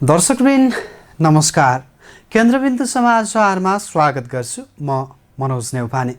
दर्शकवृन्द नमस्कार। केन्द्रबिन्दु समाचारमा स्वागत गर्छु। म मनोज नेउपाने।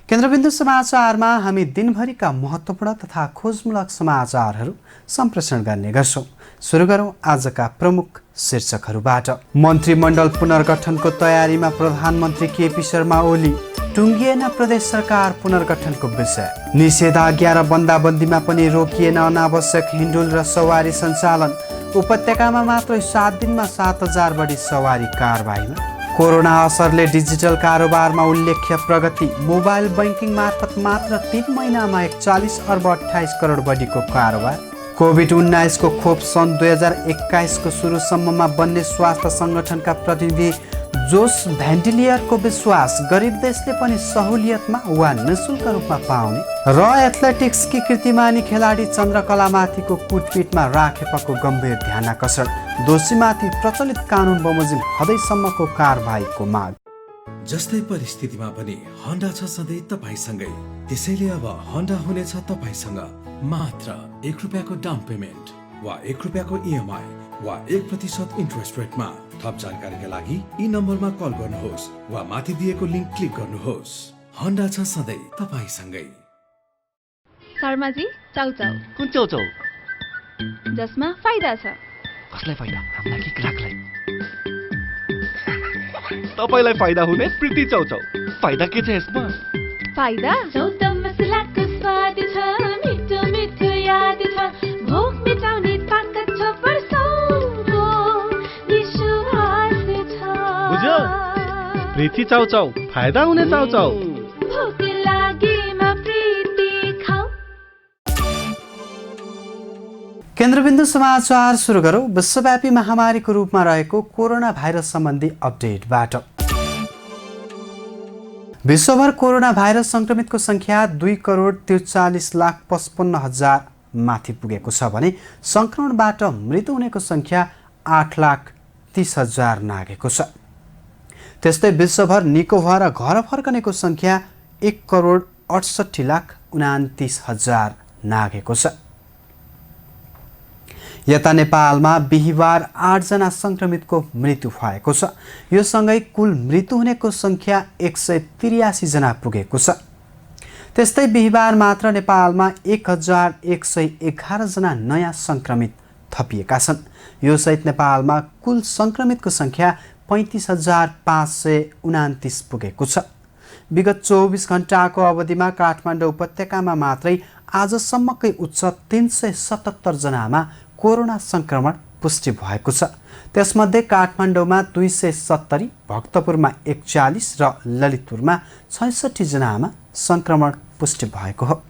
केन्द्रबिन्दु समाचारमा हामी दिनभरिका महत्त्वपूर्ण तथा खोजमूलक समाचारहरू सम्प्रेषण गर्ने गर्छौँ। सुरु गरौँ आजका प्रमुख शीर्षकहरूबाट। मन्त्रीमण्डल पुनर्गठनको तयारीमा प्रधानमन्त्री केपी शर्मा ओली, टुङ्गिएन प्रदेश सरकार पुनर्गठनको विषय। निषेधाज्ञा र बन्दाबन्दीमा पनि रोकिएन अनावश्यक हिन्डुल र सवारी सञ्चालन। उपत्यकामा मात्र 7 दिनमा 7,000 बढी सवारी कारबाहीमा। कोरोना असरले डिजिटल कारोबारमा उल्लेख्य प्रगति। मोबाइल बैंकिङ मार्फत मात्र 3 महिनामा 41 अर्ब 28 करोड बढीको कारोबार। कोभिड-19 को खोप सन् 2021 को सुरुसम्ममा बन्ने स्वास्थ्य सङ्गठनका प्रतिनिधि जोस भेन्टिलियरको विश्वास। गरिब देशले पनि सहुलियतमा वा निःशुल्क रूपमा पाउने। र एथलेटिक्सकी कीर्तिमानी खेलाडी चन्द्रकलामाथिको कुटपिटमा राखेपको गम्भीर ध्यानाकर्षण। दोषीमाथि प्रचलित कानुन बमोजिम हदैसम्मको कारबाहीको माग। जस्तै परिस्थितिमा पनि होन्डा छ सधैँ तपाईसँगै। त्यसैले अब होन्डा हुनेछ तपाईसँग मात्र 1 रुपियाँको डाउन पेमेन्ट वा 1 रुपियाँको EMI वा 1% इन्ट्रेस्ट रेटमा। थप जानकारीका लागि यी नम्बरमा कल गर्नुहोस् वा माथि दिएको लिङ्क क्लिक गर्नुहोस्। होन्डा छ सधैँ तपाईसँगै। शर्माजी, चाउचाउ। कुन चाउचाउ? जसमा फाइदा छ। कसलाई फाइदा? हामीलाई कि ग्राहकलाई? तपाईलाई फाइदा हुने प्रीति चाउचाउ। फाइदा के छ यसमा? फाइदा चौता मसलाको स्वाद छ, मिठो मिठो याद छ, भोक मिटाउने ताकत छ, वर्षौंको विश्वास छ। बुझ्यो? प्रीति चाउचाउ, फाइदा हुने चाउचाउ। भोक लागेमा प्रीति खाऊ। केन्द्रबिन्दु समाचार सुरु गरौँ विश्वव्यापी महामारीको रूपमा रहेको कोरोना भाइरस सम्बन्धी अपडेटबाट। विश्वभर कोरोना भाइरस संक्रमितको संख्या 2,43,55,000 माथि पुगेको छ भने संक्रमणबाट मृत्यु हुनेको संख्या 8,30,000 नाघेको छ। त्यस्तै विश्वभर निको भएर घर फर्कनेको संख्या 1,68,29,000 नाघेको छ। यता नेपालमा बिहिबार 8 जना संक्रमितको मृत्यु भएको छ। यो सँगै कुल मृत्यु हुनेको संख्या 183 जना पुगेको छ। त्यस्तै बिहिबार मात्र नेपालमा 1,111 जना नयाँ संक्रमित थपिएका छन्। यो सहित नेपालमा कुल संक्रमितको संख्या 35,529 पुगेको छ। विगत 24 घण्टाको अवधिमा काठमाडौँ उपत्यकामा मात्रै आजसम्मकै उच्च 377 जनामा कोरोना संक्रमण पुष्टि भएको छ। त्यसमध्ये काठमाडौँमा 270, भक्तपुरमा 41 र ललितपुरमा 66 जनामा संक्रमण पुष्टि भएको हो।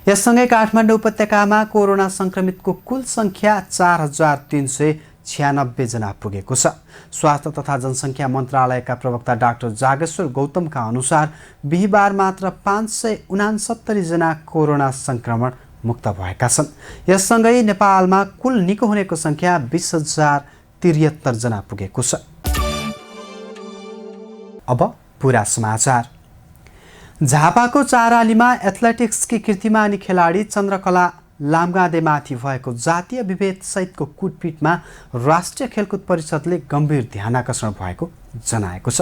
यससँगै काठमाडौँ उपत्यकामा कोरोना संक्रमितको कुल संख्या 4,396 जना पुगेको छ। स्वास्थ्य तथा जनसङ्ख्या मन्त्रालयका प्रवक्ता डाक्टर जागेश्वर गौतमका अनुसार बिहिबार मात्र 569 जना कोरोना संक्रमण मुक्त भएका छन्। यससँगै नेपालमा कुल निको हुनेको संख्या 20,073 जना पुगेको छ। अब पुरा समाचार। झापाको चारालीमा एथलेटिक्सकी कीर्तिमानी खेलाडी चन्द्रकला लामगादेमाथि भएको जातीय विभेद सहितको कुटपिटमा राष्ट्रिय खेलकुद परिषदले गम्भीर ध्यानाकर्षण भएको जनाएको छ।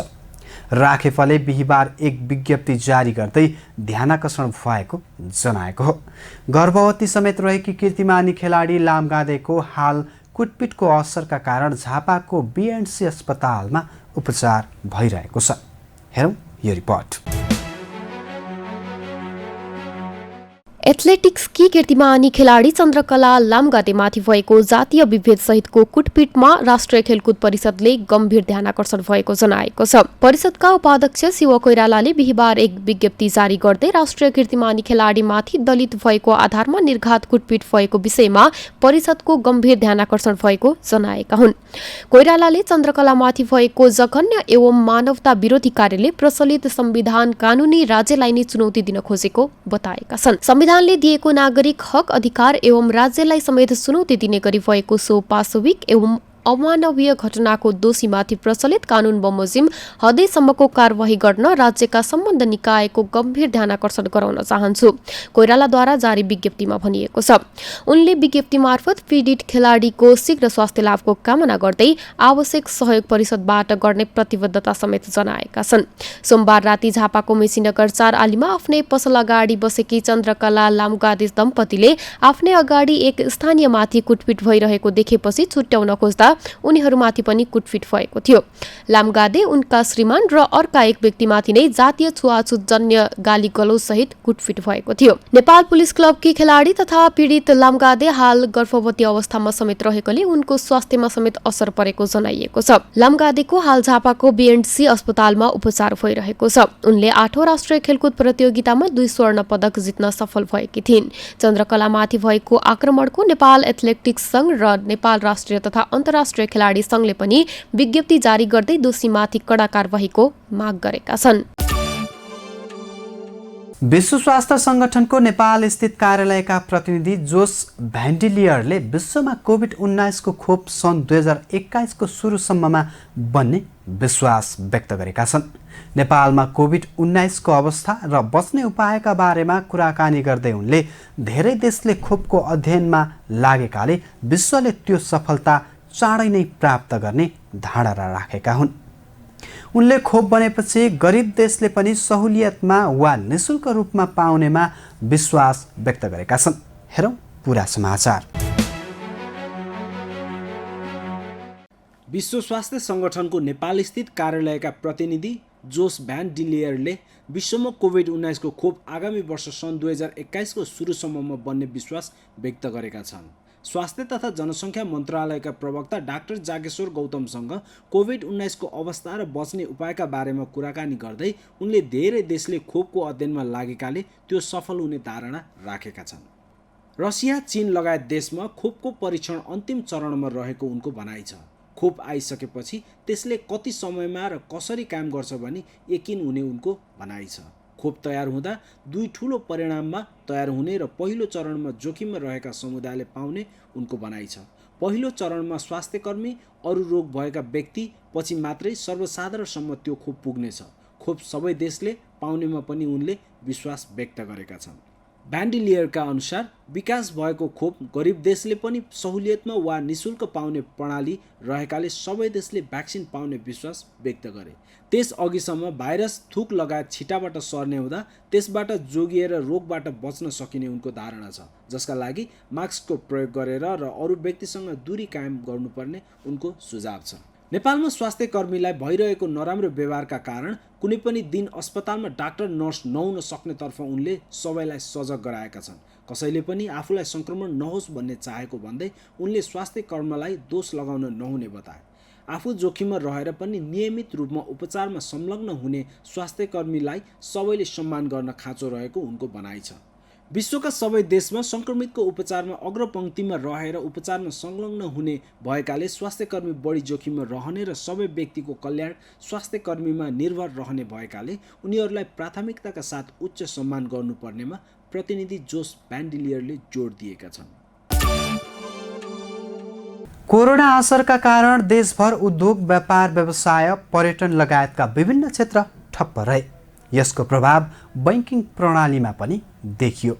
राखेपले बिहिबार एक विज्ञप्ति जारी गर्दै ध्यानाकर्षण भएको जनाएको हो। गर्भवती समेत रहेकी कीर्तिमानी खेलाडी लामगादेको हाल कुटपिटको असरका कारण झापाको BNC अस्पतालमा उपचार भइरहेको छ। हेरौँ यो रिपोर्ट। एथलेटिक्सकी कीर्तिमानी खेलाडी चन्द्रकला लामगादेमाथि भएको जातीय विभेद सहितको कुटपिटमा राष्ट्रिय खेलकुद परिषदले गम्भीर ध्यानाकर्षण भएको जनाएको छ। परिषदका उपाध्यक्ष शिव कोइरालाले बिहिबार एक विज्ञप्ति जारी गर्दै राष्ट्रिय कीर्तिमानी खेलाडीमाथि दलित भएको आधारमा निर्घात कुटपिट भएको विषयमा परिषदको गम्भीर ध्यानाकर्षण भएको जनाएका हुन्। कोइरालाले चन्द्रकलामाथि भएको जघन्य एवं मानवता विरोधी कार्यले प्रचलित संविधान कानूनी राज्यलाई नै चुनौती दिन खोजेको बताएका छन्। संविधानले दिएको नागरिक हक अधिकार एवं राज्यलाई समेत चुनौती दिने गरी भएको सो पाशविक एवं अमानवीय घटनाको दोषीमाथि प्रचलित कानून बमोजिम हदैसम्मको कारवाही गर्न राज्यका सम्बन्ध निकायको गम्भीर ध्यानाकर्षण गराउन चाहन्छु, कोइरालाद्वारा जारी विज्ञप्तिमा भनिएको छ। उनले विज्ञप्ति मार्फत पीडित खेलाडीको शीघ्र स्वास्थ्य लाभको कामना गर्दै आवश्यक सहयोग परिषदबाट गर्ने प्रतिबद्धता समेत जनाएका छन्। सोमबार राति झापाको मेसिनगर 4 आलीमा आफ्नै पसल अगाडि बसेकी चन्द्रकला लामगादे दम्पतिले आफ्नै अगाडि एक स्थानीयमाथि कुटपिट भइरहेको देखेपछि छुट्याउन खोज्दा उनीहरूमाथि पनि कुटपिट भएको थियो। लामगादे, उनका श्रीमान र अर्का एक व्यक्तिमाथि नै जातीय छुवाछुत जन्य गाली गलौज सहित कुटपिट भएको थियो। नेपाल पुलिस क्लबकी खेलाडी तथा पीडित लामगादे हाल गर्भवती अवस्थामा समेत रहेकोले उनको स्वास्थ्यमा समेत असर परेको जनाइएको छ। लामगादेको हाल झापाको बीएनसी अस्पतालमा उपचार भइरहेको छ। उनले 8औं राष्ट्रिय खेलकुद प्रतियोगितामा 2 स्वर्ण पदक जित्न सफल भएकी थिइन्। चन्द्रकलामाथि भएको आक्रमणको नेपाल एथलेटिक्स संघ र नेपाल राष्ट्रिय तथा अन्तर्राष्ट्रिय खेलाडी संघले पनि विज्ञप्ति जारी गर्दै दोषीमाथि कडा कारबाहीको माग गरेका छन्। विश्व स्वास्थ्य संगठनको नेपाल स्थित कार्यालयका प्रतिनिधि जोस भ्यान्डिलियरले विश्वमा कोभिड-19 को खोप सन् 2021 को सुरुसम्ममा बन्ने विश्वास व्यक्त गरेका छन्। नेपालमा कोभिड-19 को अवस्था र बच्ने उपायका बारेमा कुराकानी गर्दै उनले धेरै देशले खोपको अध्ययनमा लागेकाले विश्वले त्यो सफलता चाँडै नै प्राप्त गर्ने धारणा राखेका हुन्। उनले खोप बनेपछि गरिब देशले पनि सहुलियतमा वा निशुल्क रूपमा पाउनेमा विश्वास व्यक्त गरेका छन्। हेरौँ पुरा समाचार। विश्व स्वास्थ्य संगठनको नेपाल स्थित कार्यालयका प्रतिनिधि जोस भ्यान डिलियरले विश्वमा कोभिड-19 को खोप आगामी वर्ष सन् 2021 को सुरुसम्ममा बन्ने विश्वास व्यक्त गरेका छन्। स्वास्थ्य तथा जनसङ्ख्या मन्त्रालयका प्रवक्ता डाक्टर जागेश्वर गौतमसँग कोभिड-19 को अवस्था र बच्ने उपायका बारेमा कुराकानी गर्दै उनले धेरै देशले खोपको अध्ययनमा लागेकाले त्यो सफल हुने धारणा राखेका छन्। रसिया, चीन लगायत देशमा खोपको परीक्षण अन्तिम चरणमा रहेको उनको भनाइ छ। खोप आइसकेपछि त्यसले कति समयमा र कसरी काम गर्छ भनी यकिन हुने उनको भनाइ छ। खोप तयार हुँदा 2 ठूलो परिणाममा तयार हुने र पहिलो चरणमा जोखिममा रहेका समुदायले पाउने उनको भनाइ छ। पहिलो चरणमा स्वास्थ्यकर्मी, अरू रोग भएका व्यक्ति, पछि मात्रै सर्वसाधारणसम्म त्यो खोप पुग्नेछ। खोप सबै देशले पाउनेमा पनि उनले विश्वास व्यक्त गरेका छन्। भ्यान्डिलियरका अनुसार विकास भएको खोप गरिब देशले पनि सहुलियतमा वा निशुल्क पाउने प्रणाली रहेकाले सबै देशले भ्याक्सिन पाउने विश्वास व्यक्त गरे। त्यस अघिसम्म भाइरस थुक लगायत छिटाबाट सर्ने हुँदा त्यसबाट जोगिएर रोगबाट बच्न सकिने उनको धारणा छ, जसका लागि मास्कको प्रयोग गरेर र अरू व्यक्तिसँग दूरी कायम गर्नुपर्ने उनको सुझाव छ। नेपालमा स्वास्थ्य कर्मीलाई भइरहेको नराम्रो व्यवहारका कारण कुनै पनि दिन अस्पतालमा डाक्टर नर्स नहुन सक्नेतर्फ उनले सबैलाई सजग गराएका छन्। कसैले पनि आफूलाई संक्रमण नहोस् भन्ने चाहेको भन्दै उनले स्वास्थ्य कर्मीलाई दोष लगाउन नहुने बताए। आफू जोखिममा रहेर पनि नियमित रूपमा उपचारमा संलग्न हुने स्वास्थ्य कर्मीलाई सबैले सम्मान गर्न खाँचो रहेको उनको भनाइ छ। विश्वका सबै देशमा संक्रमितको उपचारमा अग्रपङ्क्तिमा रहेर उपचारमा संलग्न हुने भएकाले स्वास्थ्यकर्मी बढी जोखिममा रहने र सबै व्यक्तिको कल्याण स्वास्थ्यकर्मीमा निर्भर रहने भएकाले उनीहरूलाई प्राथमिकताका साथ उच्च सम्मान गर्नुपर्नेमा प्रतिनिधि जोस भ्यान्डिलियरले जोड दिएका छन्। कोरोना असरका कारण देशभर उद्योग, व्यापार, व्यवसाय, पर्यटन लगायतका विभिन्न क्षेत्र ठप्प रहे। यसको प्रभाव बैंकिङ प्रणालीमा पनि देखियो।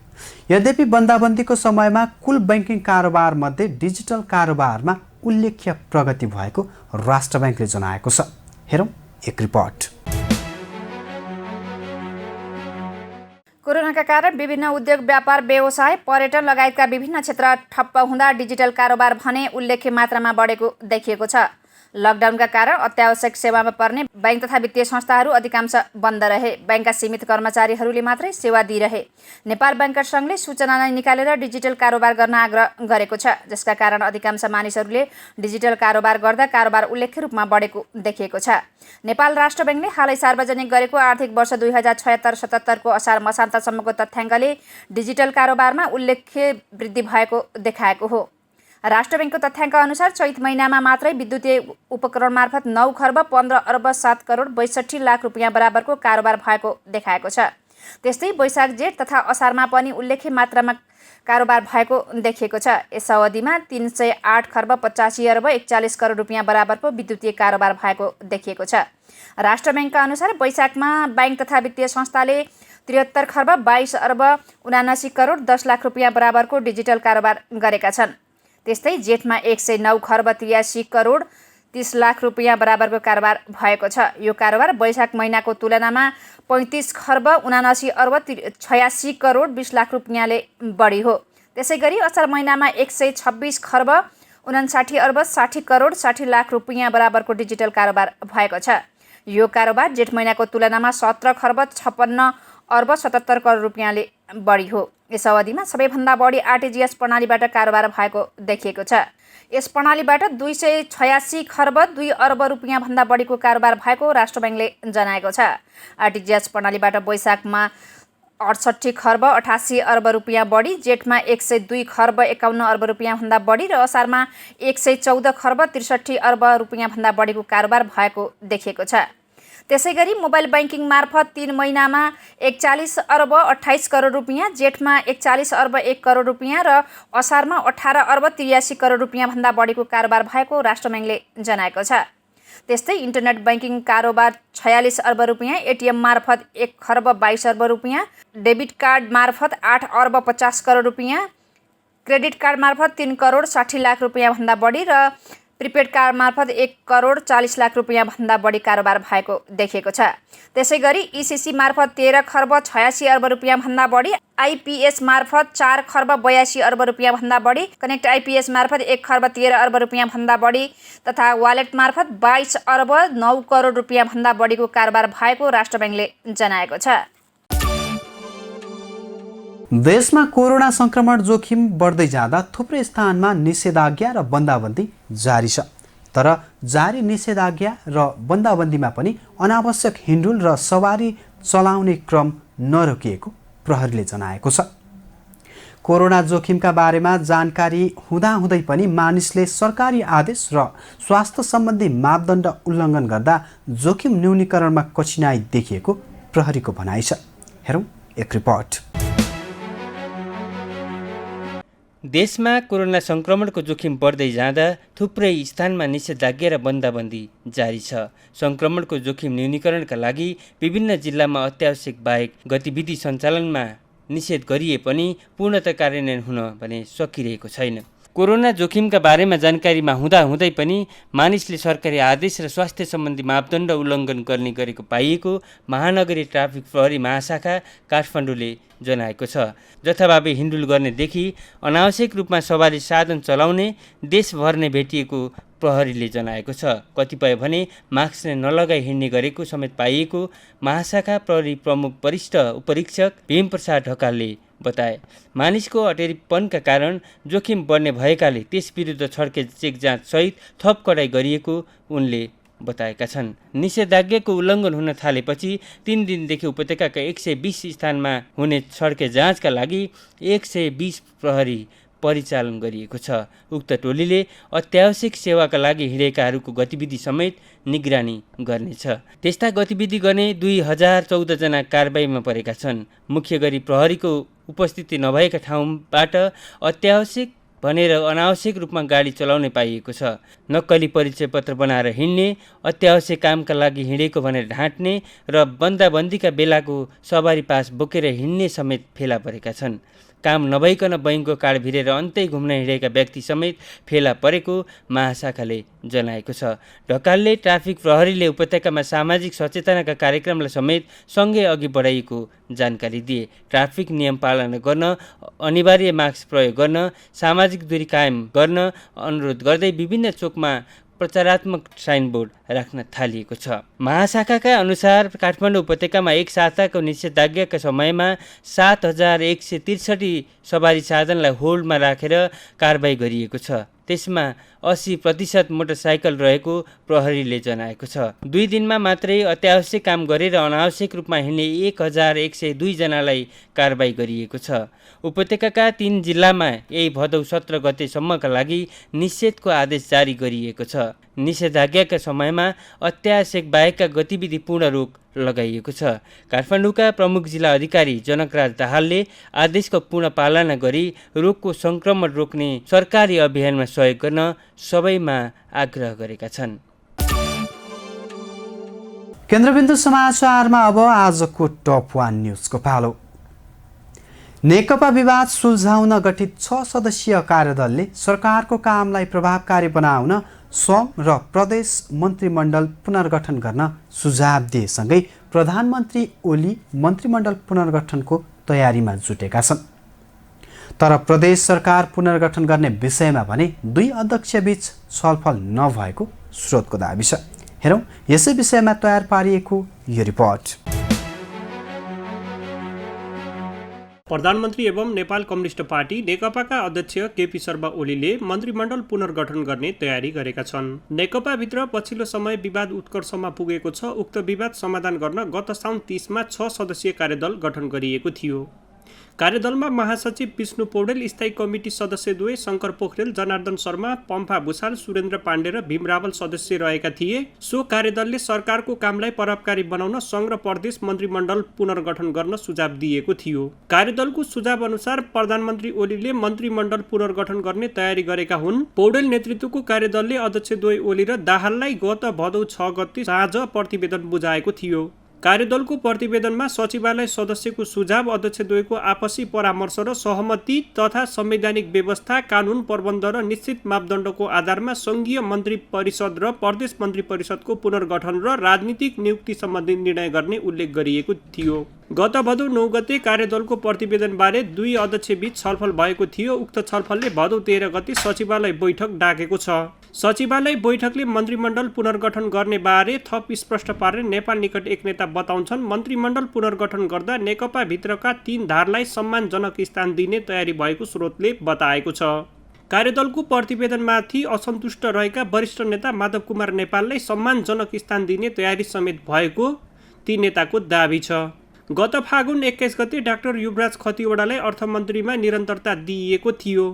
यद्यपि बन्दाबन्दीको समयमा कुल बैंकिङ कारोबार मध्ये डिजिटल कारोबारमा उल्लेख्य प्रगति भएको राष्ट्र बैंकले जनाएको छ। हेरौँ एक रिपोर्ट। कोरोनाका कारण विभिन्न उद्योग, व्यापार, व्यवसाय, पर्यटन लगायतका विभिन्न क्षेत्र ठप्प हुँदा डिजिटल कारोबार भने उल्लेख्य मात्रामा बढेको देखिएको छ। लकडाउनका कारण अत्यावश्यक सेवामा पर्ने बैंक तथा वित्तीय संस्थाहरू अधिकांश बन्द रहे। बैंकका सीमित कर्मचारीहरूले मात्रै सेवा दिइरहे। नेपाल बैंकर्स सङ्घले सूचना नै निकालेर डिजिटल कारोबार गर्न आग्रह गरेको छ, जसका कारण अधिकांश मानिसहरूले डिजिटल कारोबार गर्दा कारोबार उल्लेख्य रूपमा बढेको देखिएको छ। नेपाल राष्ट्र बैंकले हालै सार्वजनिक गरेको आर्थिक वर्ष 2076-77 को असार मसान्तसम्मको तथ्याङ्कले डिजिटल कारोबारमा उल्लेख्य वृद्धि भएको देखाएको हो। राष्ट्र बैंकको तथ्याङ्क अनुसार चैत महिनामा मात्रै विद्युतीय उपकरण मार्फत 9 खर्ब 15 अर्ब 7 करोड 62 लाख रुपियाँ बराबरको कारोबार भएको देखाएको छ। त्यस्तै वैशाख जेठ तथा असारमा पनि उल्लेख्य मात्रामा कारोबार भएको देखिएको छ। यस अवधिमा 308 खर्ब 85 अर्ब 41 करोड रुपियाँ बराबरको विद्युतीय कारोबार भएको देखिएको छ। राष्ट्र ब्याङ्कका अनुसार वैशाखमा बैंक तथा वित्तीय संस्थाले 73 खर्ब 22 अर्ब 79 करोड 10 लाख रुपियाँ बराबरको डिजिटल कारोबार गरेका छन्। त्यस्तै जेठमा 109 खर्ब 83 करोड 30 लाख रुपियाँ बराबरको कारोबार भएको छ। यो कारोबार वैशाख महिनाको तुलनामा 35 खर्ब 79 अर्ब 86 करोड 20 लाख रुपियाँले बढी हो। त्यसै गरी असार महिनामा 126 खर्ब 59 अर्ब 60 करोड 60 लाख रुपियाँ बराबरको डिजिटल कारोबार भएको छ। यो कारोबार जेठ महिनाको तुलनामा 17 खर्ब 56 अर्ब 77 करोड रुपियाँले बढी हो। यस अवधिमा सबैभन्दा बढी आरटिजिएस प्रणालीबाट कारोबार भएको देखिएको छ। यस प्रणालीबाट 286 खर्ब 2 अर्ब रुपियाँ भन्दा बढीको कारोबार भएको राष्ट्र ब्याङ्कले जनाएको छ। आरटिजिएस प्रणालीबाट वैशाखमा 68 खर्ब 88 अर्ब रुपियाँ बढी, जेठमा 102 खर्ब 51 अर्ब रुपियाँ भन्दा बढी र असारमा 114 खर्ब 63 अर्ब रुपियाँ भन्दा बढीको कारोबार भएको देखिएको छ। त्यसै गरी मोबाइल ब्याङ्किङ मार्फत 3 महिनामा 41 अर्ब 28 करोड रुपियाँ, जेठमा 41 अर्ब 1 करोड रुपियाँ र असारमा 18 अर्ब 83 करोड रुपियाँ भन्दा बढीको कारोबार भएको राष्ट्र ब्याङ्कले जनाएको छ। त्यस्तै इन्टरनेट ब्याङ्किङ कारोबार 46 अर्ब रुपियाँ, एटिएम मार्फत 1 खर्ब 22 अर्ब रुपियाँ, डेबिट कार्ड मार्फत 8 अर्ब 50 करोड रुपियाँ, क्रेडिट कार्ड मार्फत 3 करोड 60 लाख रुपियाँ भन्दा बढी र प्रिपेड कार्ड मार्फत 1 करोड 40 लाख रुपियाँ भन्दा बढी कारोबार भएको देखिएको छ। त्यसै गरी इसिसी मार्फत 13 खर्ब 86 अर्ब रुपियाँ भन्दा बढी, आइपिएस मार्फत 4 खर्ब 82 अर्ब रुपियाँ भन्दा बढी, कनेक्ट आइपिएस मार्फत 1 खर्ब 13 अर्ब रुपियाँ भन्दा बढी तथा वालेट मार्फत 22 अर्ब 9 करोड रुपियाँ भन्दा बढीको कारोबार भएको राष्ट्र ब्याङ्कले जनाएको छ। देशमा कोरोना संक्रमण जोखिम बढ्दै जाँदा थुप्रै स्थानमा निषेधाज्ञा र बन्दाबन्दी जारी छ। तर जारी निषेधाज्ञा र बन्दाबन्दीमा पनि अनावश्यक हिँडुल र सवारी चलाउने क्रम नरोकिएको प्रहरीले जनाएको छ। कोरोना जोखिमका बारेमा जानकारी हुँदाहुँदै पनि मानिसले सरकारी आदेश र स्वास्थ्य सम्बन्धी मापदण्ड उल्लङ्घन गर्दा जोखिम न्यूनीकरणमा कठिनाई देखिएको प्रहरीको भनाइ छ। हेरौँ एक रिपोर्ट। देशमा कोरोना संक्रमणको जोखिम बढ्दै जाँदा थुप्रै स्थानमा निषेधाज्ञा र बन्दाबन्दी जारी छ। संक्रमणको जोखिम न्यूनीकरणका लागि विभिन्न जिल्लामा अत्यावश्यक बाहेक गतिविधि सञ्चालनमा निषेध गरिए पनि पूर्णतः कार्यान्वयन हुन भने सकिरहेको छैन। कोरोना जोखिमका बारेमा जानकारीमा हुँदाहुँदै पनि मानिसले सरकारी आदेश र स्वास्थ्य सम्बन्धी मापदण्ड उल्लङ्घन गर्ने गरेको पाइएको महानगरीय ट्राफिक प्रहरी महाशाखा काठमाडौँले जनाएको छ। जथाभावी हिँडुल गर्नेदेखि अनावश्यक रूपमा सवारी साधन चलाउने देशभर नै भेटिएको प्रहरीले जनाएको छ। कतिपय भने मास्क नलगाई हिँड्ने गरेको समेत पाइएको महाशाखा प्रहरी प्रमुख वरिष्ठ उपरीक्षक भीमप्रसाद ढकालले बताए। मानिसको अटेरीपनका कारण जोखिम बढ्ने भएकाले त्यस विरुद्ध छड्के चेक जाँच सहित थप कडाई गरिएको उनले बताएका छन्। निषेधाज्ञाको उल्लङ्घन हुन थालेपछि 3 दिनदेखि उपत्यकाका 120 स्थानमा हुने छड्के जाँचका लागि 120 प्रहरी परिचालन गरिएको छ। उक्त टोलीले अत्यावश्यक सेवाका लागि हिँडेकाहरूको गतिविधि समेत निगरानी गर्नेछ। त्यस्ता गतिविधि गर्ने 2014 जना कारबाहीमा परेका छन्। मुख्य गरी प्रहरीको उपस्थिति नभएका ठाउँबाट अत्यावश्यक भनेर अनावश्यक रूपमा गाडी चलाउने पाइएको छ। नक्कली परिचय पत्र बनाएर हिँड्ने, अत्यावश्यक कामका लागि हिँडेको भनेर ढाँट्ने र बन्दाबन्दीका बेलाको सवारी पास बोकेर हिँड्ने समेत फेला परेका छन्। काम नभइकन बैंकको कार्ड भिरेर अन्तै घुम्न हिँडेका व्यक्ति समेत फेला परेको महाशाखाले जनाएको छ। ढकालले ट्राफिक प्रहरीले उपत्यकामा सामाजिक सचेतनाका कार्यक्रमलाई समेत सँगै अघि बढाइएको जानकारी दिए। ट्राफिक नियम पालना गर्न, अनिवार्य मास्क प्रयोग गर्न, सामाजिक दूरी कायम गर्न अनुरोध गर्दै विभिन्न चोकमा प्रचारात्मक साइनबोर्ड राख्न थालिएको छ। महाशाखाका अनुसार काठमाडौँ उपत्यकामा एक साताको निषेधाज्ञाका समयमा 7163 सवारी साधनलाई होल्डमा राखेर कारबाही गरिएको छ। त्यसमा 80% मोटरसाइकल रहेको प्रहरीले जनाएको छ। 2 दिनमा मात्रै अत्यावश्यक काम गरेर अनावश्यक रूपमा हिँड्ने 1102 जनालाई कारबाही गरिएको छ। उपत्यकाका 3 जिल्लामा यही भदौ 17 गतेसम्मका लागि निषेधको आदेश जारी गरिएको छ। निषेधाज्ञाका समयमा अत्यावश्यक बाहेकका गतिविधि पूर्ण रोक लगाइएको छ। काठमाडौँका प्रमुख जिल्ला अधिकारी जनकराज दाहालले आदेशको पूर्ण पालना गरी रोगको सङ्क्रमण रोक्ने सरकारी अभियानमा सहयोग गर्न सबैमा आग्रह गरेका छन्। केन्द्रबिन्दु समाचारमा अब आजको टप 1 न्युजको पालो। नेकपा विवाद सुल्झाउन गठित 6 सदस्यीय कार्यदलले सरकारको कामलाई प्रभावकारी बनाउन सङ्घ र प्रदेश मन्त्रीमण्डल पुनर्गठन गर्न सुझाव दिएसँगै प्रधानमन्त्री ओली मन्त्रीमण्डल पुनर्गठनको तयारीमा जुटेका छन्। तर प्रदेश सरकार पुनर्गठन गर्ने विषयमा भने 2 अध्यक्षबीच छलफल नभएको स्रोतको दाबी छ। हेरौँ यसै विषयमा तयार पारिएको यो रिपोर्ट। प्रधानमन्त्री एवं नेपाल कम्युनिस्ट पार्टी नेकपाका अध्यक्ष केपी शर्मा ओलीले मन्त्रीमण्डल पुनर्गठन गर्ने तयारी गरेका छन्। नेकपाभित्र पछिल्लो समय विवाद उत्कर्षमा पुगेको छ। उक्त विवाद समाधान गर्न गत साउन 30 मा 6 सदस्यीय कार्यदल गठन गरिएको थियो। कार्यदलमा महासचिव विष्णु पौडेल, स्थायी कमिटी सदस्य द्वय शङ्कर पोखरेल, जनार्दन शर्मा, पम्फा भूषाल, सुरेन्द्र पाण्डे र भीम रावल सदस्य रहेका थिए। सो कार्यदलले सरकारको कामलाई प्रभावकारी बनाउन सङ्घ र प्रदेश मन्त्रीमण्डल पुनर्गठन गर्न सुझाव दिएको थियो। कार्यदलको सुझाव अनुसार प्रधानमन्त्री ओलीले मन्त्रीमण्डल पुनर्गठन गर्ने तयारी गरेका हुन्। पौडेल नेतृत्वको कार्यदलले अध्यक्ष द्वय ओली र दाहाललाई गत भदौ 6 गते साँझ प्रतिवेदन बुझाएको थियो। कार्यदलको प्रतिवेदनमा सचिवालय सदस्यको सुझाव, अध्यक्षद्वयको आपसी परामर्श र सहमति तथा संवैधानिक व्यवस्था, कानुन प्रबन्ध र निश्चित मापदण्डको आधारमा सङ्घीय मन्त्री परिषद र प्रदेश मन्त्री परिषदको पुनर्गठन र राजनीतिक नियुक्ति सम्बन्धी निर्णय गर्ने उल्लेख गरिएको थियो। गत भदौ 9 गते कार्यदलको प्रतिवेदनबारे 2 अध्यक्षबीच छलफल भएको थियो। उक्त छलफलले भदौ 13 गते सचिवालय बैठक डाकेको छ। सचिवालय बैठकले मन्त्रीमण्डल पुनर्गठन गर्ने बारे थप स्पष्ट पारेर नेपाल निकट एक नेता बताउँछन् मन्त्रीमण्डल पुनर्गठन गर्दा नेकपा भित्रका 3 धारलाई सम्मानजनक स्थान दिने तयारी भएको स्रोतले बताएको छ। कार्यदलको प्रतिवेदनमाथि असन्तुष्ट रहेका वरिष्ठ नेता माधव कुमार नेपाललाई सम्मानजनक स्थान दिने तयारी समेत भएको ती नेताको दाबी छ। गत फागुन 21 गते डाक्टर युवराज खतिवडालाई अर्थमन्त्रीमा निरन्तरता दिइएको थियो।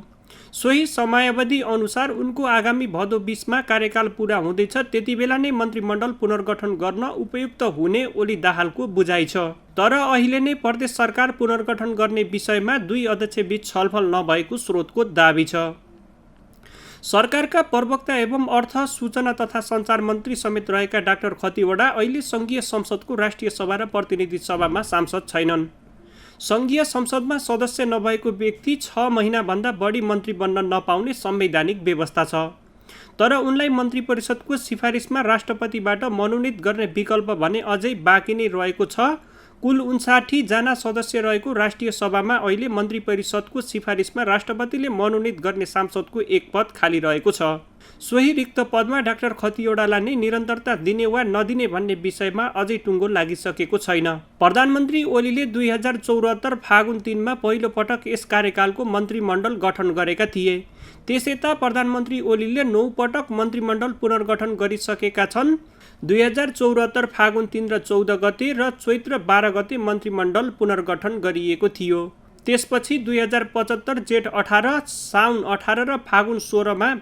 सोही समयावधि अनुसार उनको आगामी भदौ 20 मा कार्यकाल पूरा हुँदैछ। त्यति बेला नै मन्त्रीमण्डल पुनर्गठन गर्न उपयुक्त हुने ओली दाहालको बुझाइ छ। तर अहिले नै प्रदेश सरकार पुनर्गठन गर्ने विषयमा 2 अध्यक्षबीच छलफल नभएको स्रोतको दाबी छ। सरकारका प्रवक्ता एवं अर्थ, सूचना तथा सञ्चार मन्त्री समेत रहेका डाक्टर खतिवडा अहिले सङ्घीय संसदको राष्ट्रिय सभा र प्रतिनिधि सभामा सांसद छैनन्। सङ्घीय संसदमा सदस्य नभएको व्यक्ति 6 महिनाभन्दा बढी मन्त्री बन्न नपाउने संवैधानिक व्यवस्था छ। तर उनलाई मन्त्री परिषदको सिफारिसमा राष्ट्रपतिबाट मनोनित गर्ने विकल्प भने अझै बाँकी नै रहेको छ। कुल 59 जना सदस्य रहेको राष्ट्रिय सभामा अहिले मन्त्री परिषदको सिफारिसमा राष्ट्रपतिले मनोनित गर्ने सांसदको 1 पद खाली रहेको छ। सोही रिक्त पदमा डाक्टर खतिवडालाई नै निरन्तरता दिने वा नदिने भन्ने विषयमा अझै टुङ्गो लागिसकेको छैन। प्रधानमन्त्री ओलीले 2074 फागुन 3 मा पहिलो पटक यस कार्यकालको मन्त्रीमण्डल गठन गरेका थिए। त्यसयता प्रधानमन्त्री ओलीले 9 पटक मन्त्रीमण्डल पुनर्गठन गरिसकेका छन्। 2074 फागुन 3 र 14 गते र चैत्र 12 गते मन्त्रीमण्डल पुनर्गठन गरिएको थियो। त्यसपछि 2075 जेठ 18, साउन 18 र फागुन 16 मा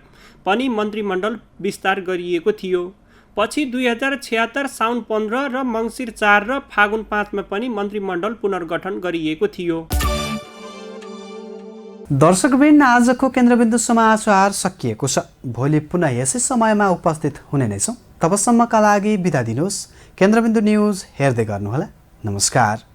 पनि मन्त्रीमण्डल विस्तार गरिएको थियो। पछि 2076 साउन 15 र मङ्सिर 4 र फागुन 5 मा पनि मन्त्रीमण्डल पुनर्गठन गरिएको थियो। दर्शकवृन्द, आजको केन्द्रबिन्दु समाचार सकिएको छ। भोलि पुनः यसै समयमा उपस्थित हुने नै छौँ। तबसम्मका लागि बिदा दिनुहोस्। केन्द्रबिन्दु न्युज हेर्दै गर्नुहोला। नमस्कार।